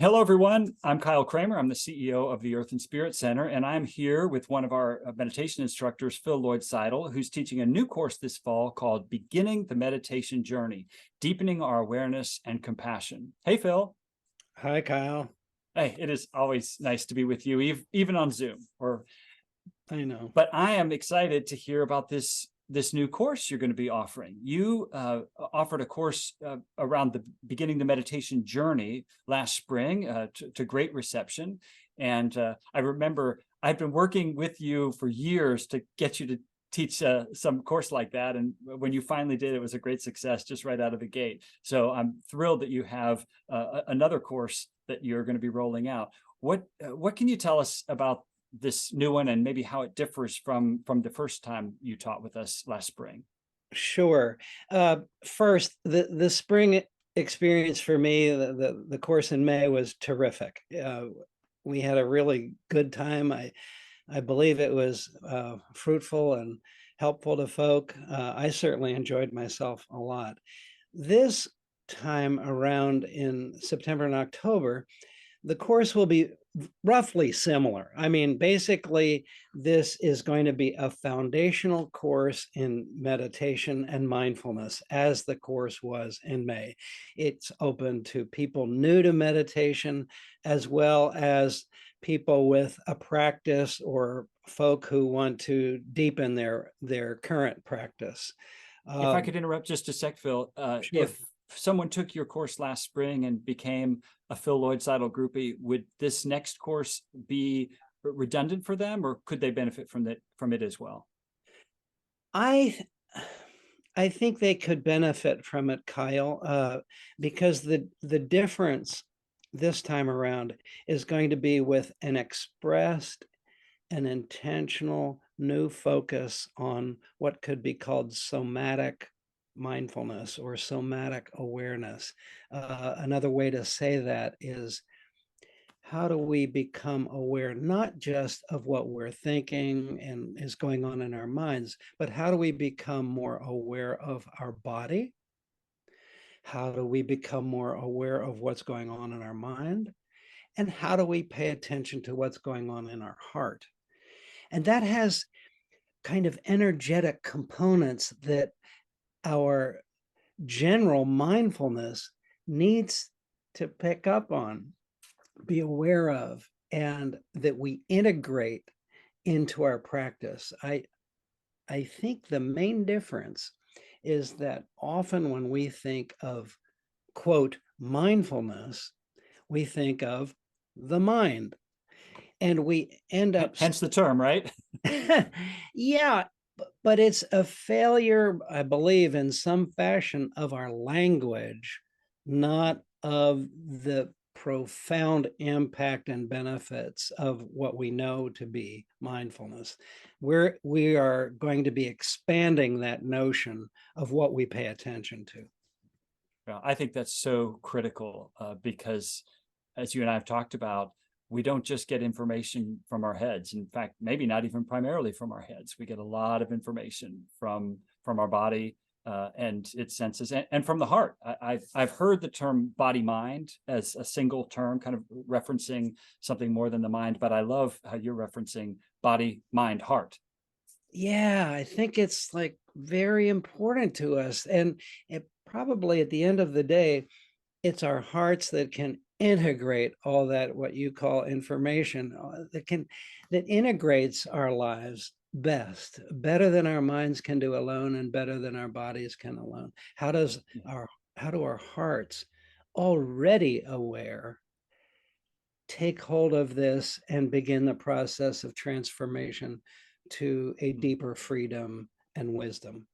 Hello, everyone. I'm Kyle Kramer. I'm the CEO of the Earth and Spirit Center, and I'm here with one of our meditation instructors, Lloyd Sidle, who's teaching a new course this fall called Beginning the Meditation Journey, Deepening Our Awareness and Compassion. Hey, Phil. Hi, Kyle. Hey, it is always nice to be with you, even on Zoom. I know. But I am excited to hear about this new course you're going to be offering. You offered a course around the beginning the meditation journey last spring to great reception. And I remember I've been working with you for years to get you to teach some course like that. And when you finally did, it was a great success just right out of the gate. So I'm thrilled that you have another course that you're going to be rolling out. What can you tell us about this new one and maybe how it differs from the first time you taught with us last spring? Sure. First, the spring experience for me, the course in May was terrific. We had a really good time. I believe it was fruitful and helpful to folk. I certainly enjoyed myself a lot. This time around in September and October, the course will be roughly similar. I mean, basically, this is going to be a foundational course in meditation and mindfulness, as the course was in May. It's open to people new to meditation, as well as people with a practice or folk who want to deepen their current practice. If I could interrupt just a sec, Phil, Sure. If someone took your course last spring and became a Lloyd Sidle groupie, would this next course be redundant for them, or could they benefit from it as well? I think they could benefit from it, Kyle, because the difference this time around is going to be with an expressed and intentional new focus on what could be called somatic mindfulness or somatic awareness. Another way to say that is, how do we become aware not just of what we're thinking and is going on in our minds, but how do we become more aware of our body? How do we become more aware of what's going on in our mind? And how do we pay attention to what's going on in our heart? And that has kind of energetic components that our general mindfulness needs to pick up on, be aware of, and that we integrate into our practice. I think the main difference is that often when we think of, quote, mindfulness, we think of the mind. And we end up... Hence the term, right? Yeah, but it's a failure, I believe, in some fashion of our language, not of the profound impact and benefits of what we know to be mindfulness. We are going to be expanding that notion of what we pay attention to. Well, I think that's so critical because, as you and I have talked about, we don't just get information from our heads. In fact, maybe not even primarily from our heads. We get a lot of information from our body and its senses, and from the heart. I've heard the term body mind as a single term, kind of referencing something more than the mind, but I love how you're referencing body, mind, heart. Yeah, I think it's like very important to us. And it probably at the end of the day, it's our hearts that can integrate all that, what you call information, that integrates our lives better than our minds can do alone, and better than our bodies can alone. How do our hearts, already aware, take hold of this and begin the process of transformation to a deeper freedom and wisdom?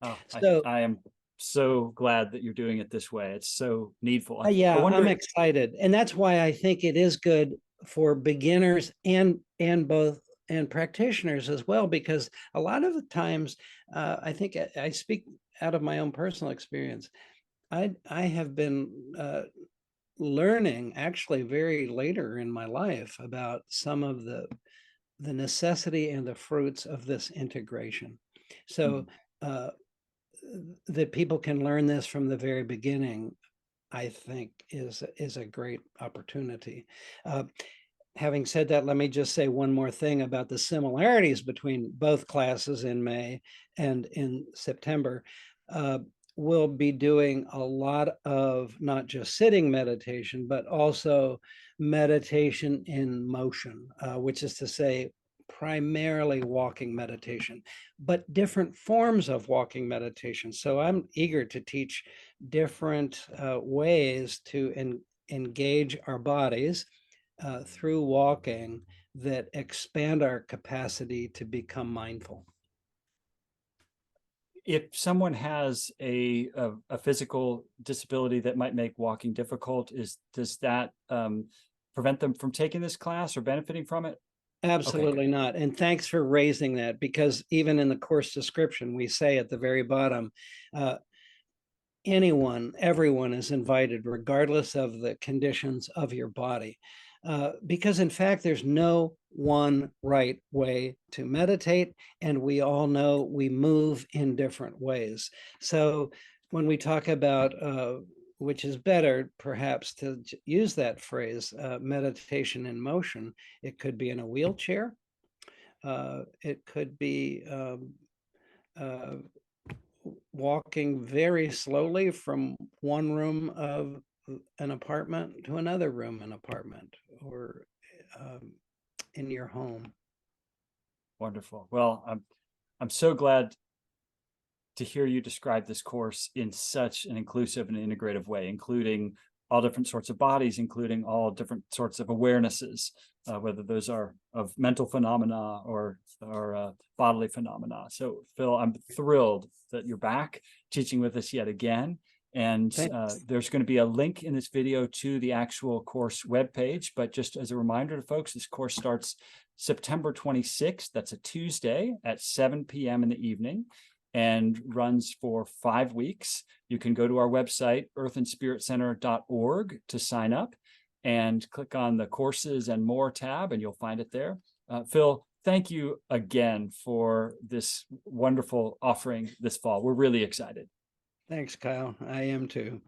Oh, So I am so glad that you're doing it this way. It's so needful. yeah, I wonder, I'm excited, and that's why I think it is good for beginners and practitioners as well, because a lot of the times, I think I speak out of my own personal experience. I have been learning actually very later in my life about some of the necessity and the fruits of this integration. So that people can learn this from the very beginning I think is a great opportunity. Having said that, let me just say one more thing about the similarities between both classes in May and in September. Uh, we'll be doing a lot of not just sitting meditation, but also meditation in motion, which is to say, primarily walking meditation, but different forms of walking meditation. So I'm eager to teach different ways to engage our bodies through walking that expand our capacity to become mindful. If someone has a physical disability that might make walking difficult, does that prevent them from taking this class or benefiting from it? Absolutely Okay. not. And thanks for raising that, because even in the course description, we say at the very bottom, anyone, everyone is invited, regardless of the conditions of your body. Because in fact, there's no one right way to meditate, and we all know we move in different ways. So when we talk about, which is better perhaps to use that phrase, meditation in motion, it could be in a wheelchair. It could be uh, walking very slowly from one room of an apartment to another room in an apartment, or um, in your home. Wonderful. Well, I'm so glad to hear you describe this course in such an inclusive and integrative way, including all different sorts of bodies, including all different sorts of awarenesses, whether those are of mental phenomena or bodily phenomena. So, Phil, I'm thrilled that you're back teaching with us yet again. And there's going to be a link in this video to the actual course webpage. But just as a reminder to folks, this course starts September 26th. That's a Tuesday at 7 p.m. in the evening, and runs for 5 weeks. You can go to our website, earthandspiritcenter.org, to sign up and click on the courses and more tab, and you'll find it there. Phil, thank you again for this wonderful offering this fall. We're really excited. Thanks, Kyle. I am too.